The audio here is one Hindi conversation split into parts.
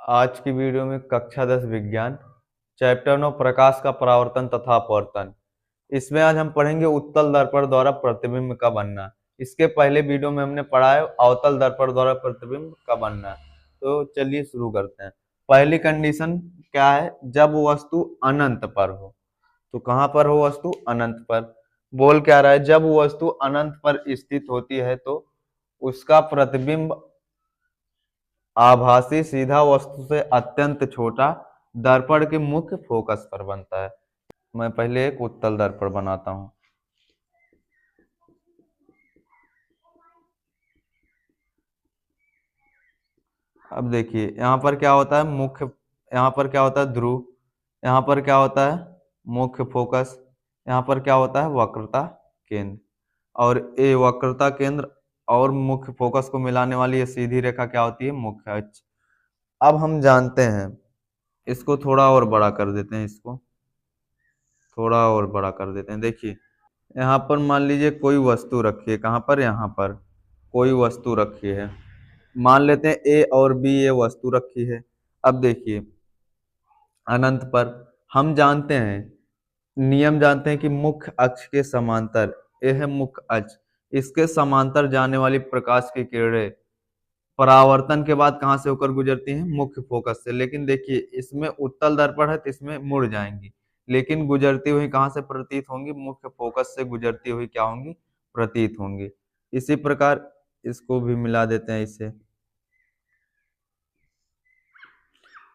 आज की वीडियो में कक्षा 10 विज्ञान चैप्टर 9 प्रकाश का परावर्तन तथा अपवर्तन। इसमें आज हम पढ़ेंगे उत्तल दर्पण द्वारा प्रतिबिंब का बनना। इसके पहले वीडियो में हमने पढ़ा है अवतल दर्पण द्वारा प्रतिबिंब का बनना। तो चलिए शुरू करते हैं। पहली कंडीशन क्या है? जब वस्तु अनंत पर हो। तो कहां पर हो वस्तु? अनंत पर। बोल क्या रहा है? जब वस्तु अनंत पर स्थित होती है तो उसका प्रतिबिंब आभासी सीधा वस्तु से अत्यंत छोटा दर्पण के मुख्य फोकस पर बनता है। मैं पहले एक उत्तल दर्पण बनाता हूं। अब देखिए यहाँ पर क्या होता है? मुख्य, यहाँ पर क्या होता है? ध्रुव, यहाँ पर क्या होता है? मुख्य फोकस, यहाँ पर क्या होता है? वक्रता केंद्र। और ये वक्रता केंद्र और मुख्य फोकस को मिलाने वाली ये सीधी रेखा क्या होती है? मुख्य अक्ष। अब हम जानते हैं, इसको थोड़ा और बड़ा कर देते हैं, इसको थोड़ा और बड़ा कर देते हैं। देखिए यहाँ पर मान लीजिए कोई वस्तु रखी है। कहाँ पर? यहाँ पर कोई वस्तु रखी है। मान लेते हैं ए और बी ये वस्तु रखी है। अब देखिए अनंत पर हम जानते हैं, नियम जानते हैं कि मुख्य अक्ष के समांतर, यह है मुख्य अक्ष, इसके समांतर जाने वाली प्रकाश की किरणें परावर्तन के बाद कहां से होकर गुजरती हैं? मुख्य फोकस से। लेकिन देखिए इसमें उत्तल दर्पण है तो इसमें मुड़ जाएंगी, लेकिन गुजरती हुई कहां से प्रतीत होंगी? मुख्य फोकस से गुजरती हुई क्या होंगी? प्रतीत होंगी। इसी प्रकार इसको भी मिला देते हैं इसे।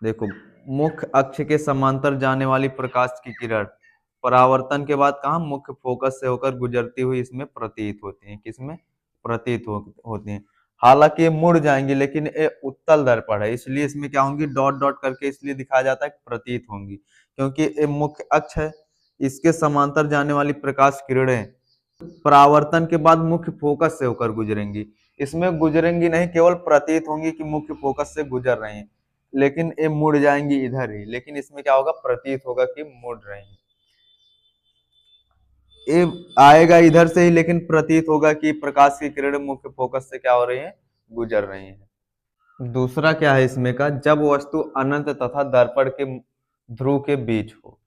देखो मुख्य अक्ष के समांतर जाने वाली प्रकाश की किरण परावर्तन के बाद कहा? मुख्य फोकस से होकर गुजरती हुई इसमें प्रतीत होती है। किसमें? प्रतीत होती है। हालांकि ये मुड़ जाएंगी, लेकिन ये उत्तल दर्पण है इसलिए इसमें क्या होंगी? डॉट डॉट करके इसलिए दिखाया जाता है प्रतीत होंगी, क्योंकि ये मुख्य अक्ष है, इसके समांतर जाने वाली प्रकाश किरणें परावर्तन के बाद मुख्य फोकस से होकर गुजरेंगी। इसमें गुजरेंगी नहीं, केवल प्रतीत होंगी कि मुख्य फोकस से गुजर रही हैं, लेकिन ये मुड़ जाएंगी इधर ही। लेकिन इसमें क्या होगा? प्रतीत होगा कि मुड़ रही हैं। ये आएगा इधर से ही, लेकिन प्रतीत होगा कि प्रकाश की किरण मुख्य फोकस से क्या हो रही है? गुजर रही है। दूसरा क्या है इसमें का? जब वस्तु अनंत तथा दर्पण के ध्रुव के बीच हो।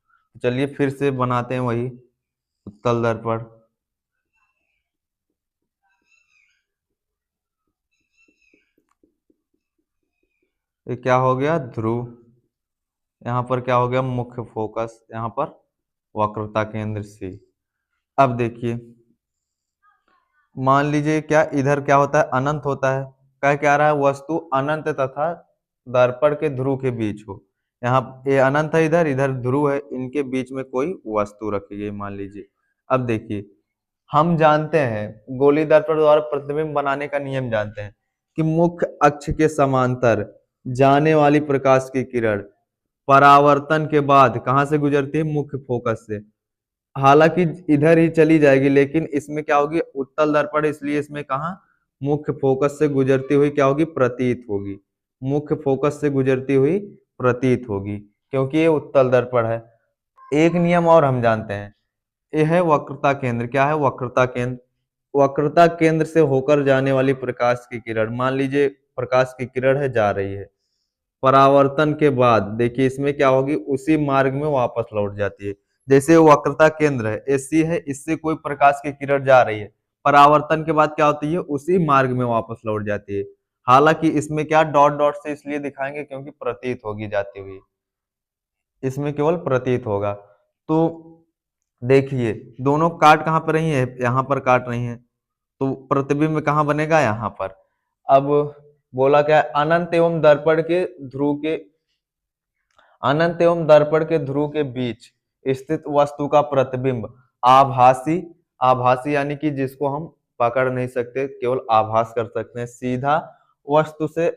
चलिए फिर से बनाते हैं वही उत्तल दर्पण। ये क्या हो गया? ध्रुव। यहाँ पर क्या हो गया? मुख्य फोकस। यहाँ पर वक्रता केंद्र सी। अब देखिए मान लीजिए क्या इधर क्या होता है? अनंत होता है। कह क्या रहा है? वस्तु अनंत तथा दर्पण के ध्रुव के बीच हो। यहाँ ये अनंत है, इधर इधर ध्रुव है, इनके बीच में कोई वस्तु रखी गई मान लीजिए। अब देखिए हम जानते हैं गोली दर्पण द्वारा प्रतिबिंब बनाने का नियम जानते हैं कि मुख्य अक्ष के समांतर जाने वाली प्रकाश की किरण परावर्तन के बाद कहां से गुजरती है? मुख्य फोकस से। हालांकि इधर ही चली जाएगी, लेकिन इसमें क्या होगी? उत्तल दर्पण, इसलिए इसमें कहा मुख्य फोकस से गुजरती हुई क्या होगी? प्रतीत होगी। मुख्य फोकस से गुजरती हुई प्रतीत होगी, क्योंकि ये उत्तल दर्पण है। एक नियम और हम जानते हैं, ये है वक्रता केंद्र। क्या है? वक्रता केंद्र। वक्रता केंद्र से होकर जाने वाली प्रकाश की किरण, मान लीजिए प्रकाश की किरण है जा रही है, परावर्तन के बाद देखिए इसमें क्या होगी? उसी मार्ग में वापस लौट जाती है। जैसे वक्रता केंद्र है एसी है, इससे कोई प्रकाश की किरण जा रही है, परावर्तन के बाद क्या होती है? उसी मार्ग में वापस लौट जाती है। हालांकि इसमें क्या डॉट डॉट से इसलिए दिखाएंगे क्योंकि प्रतीत होगी जाती हुई, इसमें केवल प्रतीत होगा। तो देखिए दोनों काट कहाँ पर रही है? यहाँ पर काट रही है, तो प्रतिबिंब कहाँ बनेगा? यहाँ पर। अब बोला क्या है? अनंत एवं दर्पण के ध्रुव के, अनंत एवं दर्पण के ध्रुव के बीच स्थित वस्तु का प्रतिबिंब आभासी, आभासी यानी कि जिसको हम पकड़ नहीं सकते, केवल आभास कर सकते हैं, सीधा वस्तु से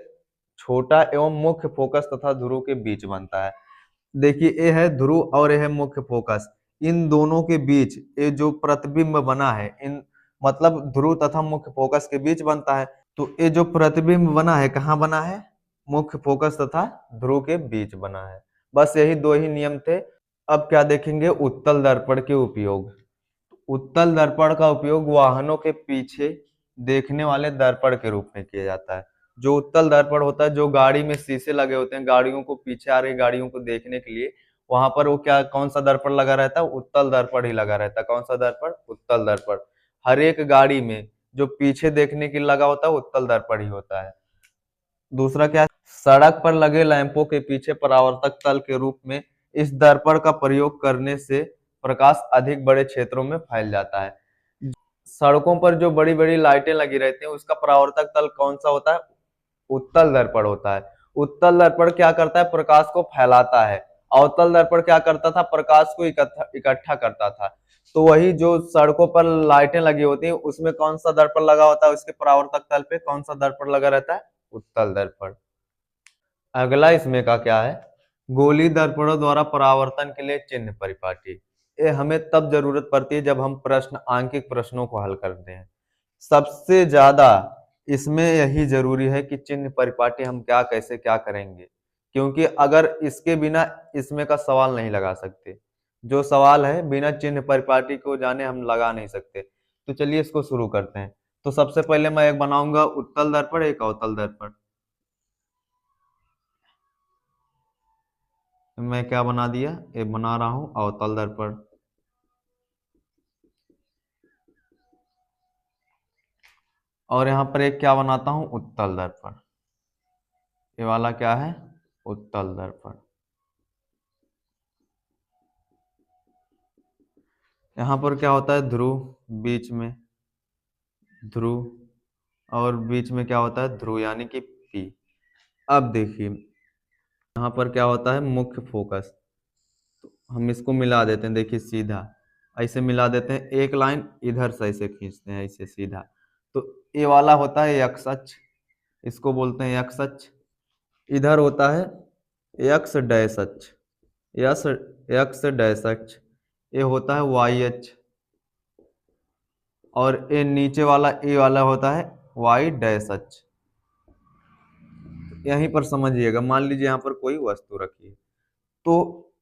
छोटा एवं मुख्य फोकस तथा ध्रुव के बीच बनता है। देखिए ये है ध्रुव और ये है मुख्य फोकस, इन दोनों के बीच ये जो प्रतिबिंब बना है, इन मतलब ध्रुव तथा मुख्य फोकस के बीच बनता है। तो ये जो प्रतिबिंब बना है कहाँ बना है? मुख्य फोकस तथा ध्रुव के बीच बना है। बस यही दो ही नियम थे। अब क्या देखेंगे? उत्तल दर्पण के उपयोग। उत्तल दर्पण का उपयोग वाहनों के पीछे देखने वाले दर्पण के रूप में किया जाता है। जो उत्तल दर्पण होता है, जो गाड़ी में शीशे लगे होते हैं, गाड़ियों को, पीछे आ रही गाड़ियों को देखने के लिए, वहां पर वो क्या, कौन सा दर्पण लगा रहता है? उत्तल दर्पण ही लगा रहता है। कौन सा दर्पण? उत्तल दर्पण। हर एक गाड़ी में जो पीछे देखने के लिए लगा होता है, उत्तल दर्पण ही होता है। दूसरा क्या है? सड़क पर लगे लैंपों के पीछे परावर्तक तल के रूप में इस दर्पण का प्रयोग करने से प्रकाश अधिक बड़े क्षेत्रों में फैल जाता है। सड़कों पर जो बड़ी बड़ी लाइटें लगी रहती हैं, उसका परावर्तक तल कौन सा होता है? उत्तल दर्पण होता है। उत्तल दर्पण क्या करता है? प्रकाश को फैलाता है। अवतल दर्पण क्या करता था? प्रकाश को इकट्ठा इकट्ठा करता था। तो वही जो सड़कों पर लाइटें लगी होती हैं, उसमें कौन सा दर्पण लगा होता है? उसके परावर्तक तल पे कौन सा दर्पण लगा रहता है? उत्तल दर्पण। अगला इसमें का क्या है? गोली दर्पणों द्वारा परावर्तन के लिए चिन्ह परिपाटी। ये हमें तब जरूरत पड़ती है जब हम प्रश्न, आंकिक प्रश्नों को हल करते हैं। सबसे ज्यादा इसमें यही जरूरी है कि चिन्ह परिपाटी हम क्या, कैसे, क्या करेंगे, क्योंकि अगर इसके बिना इसमें का सवाल नहीं लगा सकते। जो सवाल है बिना चिन्ह परिपाटी को जाने हम लगा नहीं सकते। तो चलिए इसको शुरू करते हैं। तो सबसे पहले मैं एक बनाऊंगा उत्तल दर्पण, एक अवतल दर्पण। मैं क्या बना दिया? ये बना रहा हूं अवतल दर्पण। और यहाँ पर एक क्या बनाता हूं? उत्तल दर्पण। ये वाला क्या है? उत्तल दर्पण। यहाँ पर क्या होता है? ध्रुव, बीच में ध्रुव, और बीच में क्या होता है? ध्रुव, यानी कि पी। अब देखिए यहाँ पर क्या होता है? मुख्य फोकस। तो हम इसको मिला देते हैं, देखिए सीधा ऐसे मिला देते हैं, एक लाइन इधर से ऐसे खींचते हैं, ऐसे सीधा। तो ये वाला होता है एक्स अक्ष, इसको बोलते हैं एक्स अक्ष। इधर होता है एक्स डैश अक्ष, यस, एक्स डैश अक्ष। ये होता है वाई अक्ष, और ये नीचे वाला ए वाला होता है वाई डैश अक्ष। यहीं पर समझिएगा, मान लीजिए यहाँ पर कोई वस्तु रखी है, तो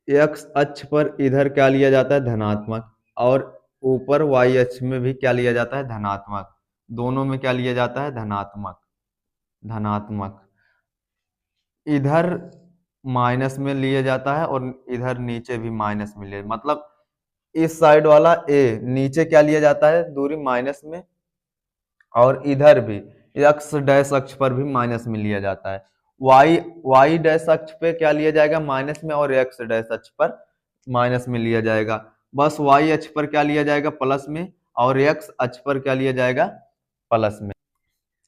एक्स अक्ष पर इधर क्या लिया जाता है? धनात्मक। और ऊपर वाई अक्ष में भी क्या लिया जाता है? धनात्मक। दोनों में क्या लिया जाता है? धनात्मक। धनात्मक। इधर माइनस में लिया जाता है और इधर नीचे भी माइनस में लिया, मतलब इस साइड वाला ए नीचे क्या लिया जाता है? दूरी माइनस में। और इधर भी एक्स डैश अक्ष पर भी माइनस में लिया जाता है। वाई वाई डैश अक्ष पे क्या लिया जाएगा? माइनस में, और एक्स डैश अक्ष पर माइनस में लिया जाएगा। बस वाई अक्ष पर क्या लिया जाएगा? प्लस में, और एक्स अक्ष पर क्या लिया जाएगा? प्लस में।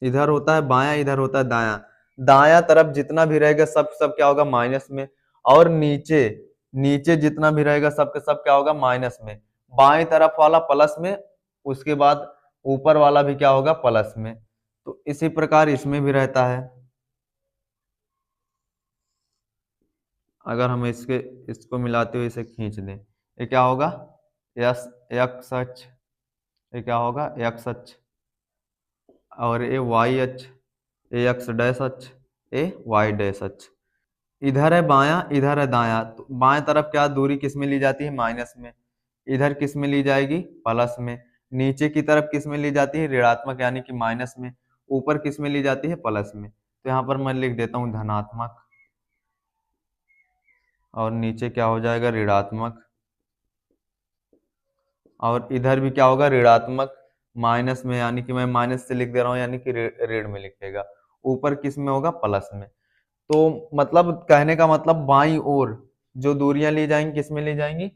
इधर होता है बायां, इधर होता है दायां। दायां तरफ जितना भी रहेगा सब सब क्या होगा? माइनस में। और नीचे नीचे जितना भी रहेगा सब के सब क्या होगा? माइनस में। बाएं तरफ वाला प्लस में, उसके बाद ऊपर वाला भी क्या होगा? प्लस में। तो इसी प्रकार इसमें भी रहता है। अगर हम इसको मिलाते हुए इसे खींच दें, ये क्या होगा? यस, एक्स अक्ष। ये क्या होगा? एक्स अक्ष। और ये वाई अक्ष, ये एक्स डैश अक्ष, ये वाई डैश अक्ष। इधर है बायां, इधर है दायां। तो बाएं तरफ क्या दूरी किस में ली जाती है? माइनस में। इधर किस में ली जाएगी? प्लस में। नीचे की तरफ किस में ली जाती है? ऋणात्मक, यानी कि माइनस में। ऊपर किस में ली जाती है? प्लस में। तो यहाँ पर मैं लिख देता हूँ धनात्मक, और नीचे क्या हो जाएगा? ऋणात्मक। और इधर भी क्या होगा? ऋणात्मक माइनस में, यानी कि मैं माइनस से लिख दे रहा हूँ, यानी कि ऋण में लिखेगा। ऊपर किस में होगा? प्लस में। तो मतलब कहने का मतलब बाईं ओर जो दूरियां ली जाएंगी किस में ली जाएंगी?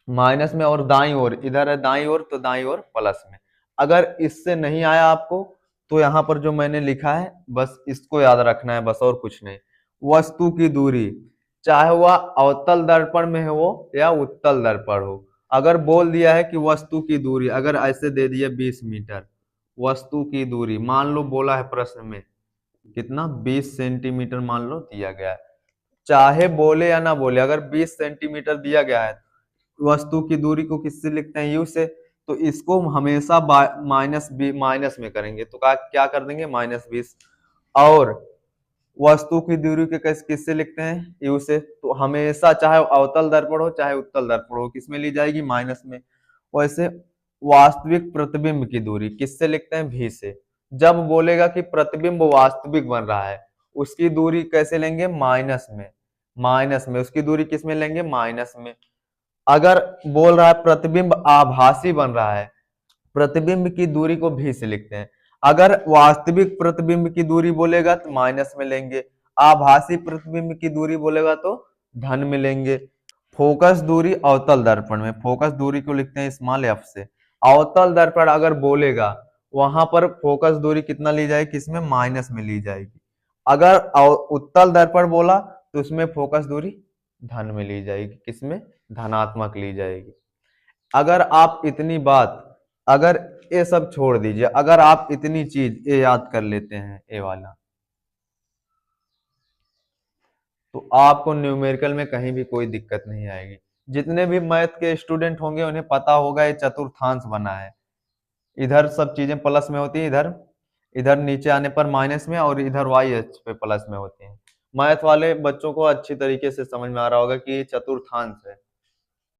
माइनस में। और दाईं ओर, इधर है दाईं ओर, तो दाईं ओर प्लस में। अगर इससे नहीं आया आपको, तो यहाँ पर जो मैंने लिखा है बस इसको याद रखना है, बस और कुछ नहीं। वस्तु की दूरी, चाहे वह अवतल दर्पण में हो या उत्तल दर्पण हो, अगर बोल दिया है कि वस्तु की दूरी, अगर ऐसे दे दिया 20 मीटर, वस्तु की दूरी मान लो बोला है प्रश्न में कितना? 20 सेंटीमीटर मान लो दिया गया है। चाहे बोले या ना बोले, अगर 20 सेंटीमीटर दिया गया है, वस्तु की दूरी को किससे लिखते हैं? यू से। तो इसको हमेशा माइनस में करेंगे, तो क्या कर देंगे? -20। और वस्तु की दूरी के किससे लिखते हैं? यू से। तो हमेशा चाहे अवतल दर्पण हो चाहे उत्तल दर्पण हो, किसमें ली जाएगी? माइनस में। वैसे वास्तविक प्रतिबिंब की दूरी किससे लिखते हैं? भी से। जब बोलेगा कि प्रतिबिंब वास्तविक बन रहा है, उसकी दूरी कैसे लेंगे? माइनस में। माइनस में उसकी दूरी किस में लेंगे? माइनस में। अगर बोल रहा है प्रतिबिंब आभासी बन रहा है, प्रतिबिंब की दूरी को भी से लिखते हैं। अगर वास्तविक प्रतिबिंब की दूरी बोलेगा तो माइनस में लेंगे, आभासी प्रतिबिंब की दूरी बोलेगा तो धन में लेंगे। फोकस दूरी अवतल दर्पण में, फोकस दूरी को लिखते हैं स्मॉल एफ से। अवतल दर्पण अगर बोलेगा, वहां पर फोकस दूरी कितना ली जाएगी? किसमें? माइनस में ली जाएगी। अगर उत्तल दर्पण बोला तो उसमें फोकस दूरी धन में ली जाएगी। किसमें? धनात्मक ली जाएगी। अगर आप इतनी बात, अगर ये सब छोड़ दीजिए, अगर आप इतनी चीज ये याद कर लेते हैं ये वाला, तो आपको न्यूमेरिकल में कहीं भी कोई दिक्कत नहीं आएगी। जितने भी मैथ के स्टूडेंट होंगे उन्हें पता होगा ये चतुर्थांश बना है। इधर सब चीजें प्लस में होती है, इधर इधर नीचे आने पर माइनस में, और इधर वाई अक्ष पे प्लस में होती है। मैथ वाले बच्चों को अच्छी तरीके से समझ में आ रहा होगा कि ये चतुर्थांश है।